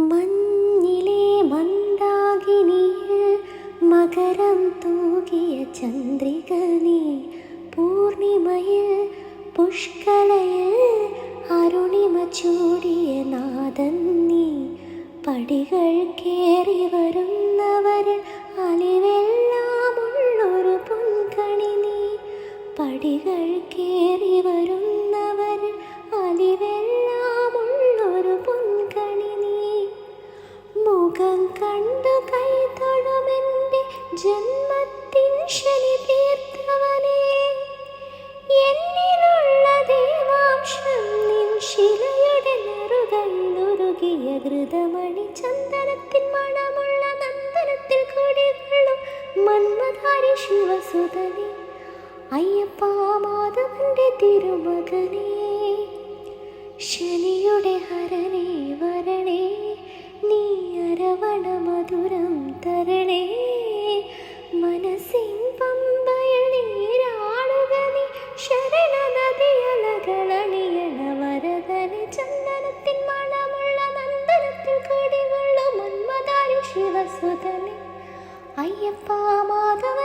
മഞ്ഞിലെ മന്ദാകിനിയിൽ മകരം തൂകിയ ചന്ദ്രിക നീ, പൂർണിമയിൽ പുഷ്കലയിൽ അരുണിമ ചൂടിയ നാദൻ നീ, പടികൾ കേറി വരുന്നവരിൽ അലിവെല്ലാമുള്ളൊരു പൊൻകണി നീ, പടികൾ കേറി വരുന്നവരിൽ അലിവെല്ലാമുള്ളൊരു പൊൻകണി നീ, മുഖം കണ്ടു കൈ തൊഴുമെൻ്റെ ജന്മത്തിൻ ശനി തീർത്തവനേ, എന്നിലുള്ള ദേവാംശം നിൻ ശിലയുടെ നെറുകയിലുരുകിയ ഘൃതമണി, ചന്ദനത്തിൻ മണമുള്ള നന്ദനത്തിൽ കുടികൊള്ളും മന്മഥാരി ശിവസുതനേ, അയ്യപ്പ മാധവന്റെ തിരുമകനേ, ശനിയുടെ ഹരനേ വരണേ, നീ അരവണ മധുരം തരണേ, മനസ്സിൻ പമ്പയിൽ നീരാടുക നീ, ശരണ നദിയലകളണിയണ വരദനെ, ചന്ദനത്തിൻ മണമുള്ള നന്ദനത്തിൽ കുടികൊള്ളും മന്മഥാരി ശിവസുതനേ, അയ്യപ്പ മാധവ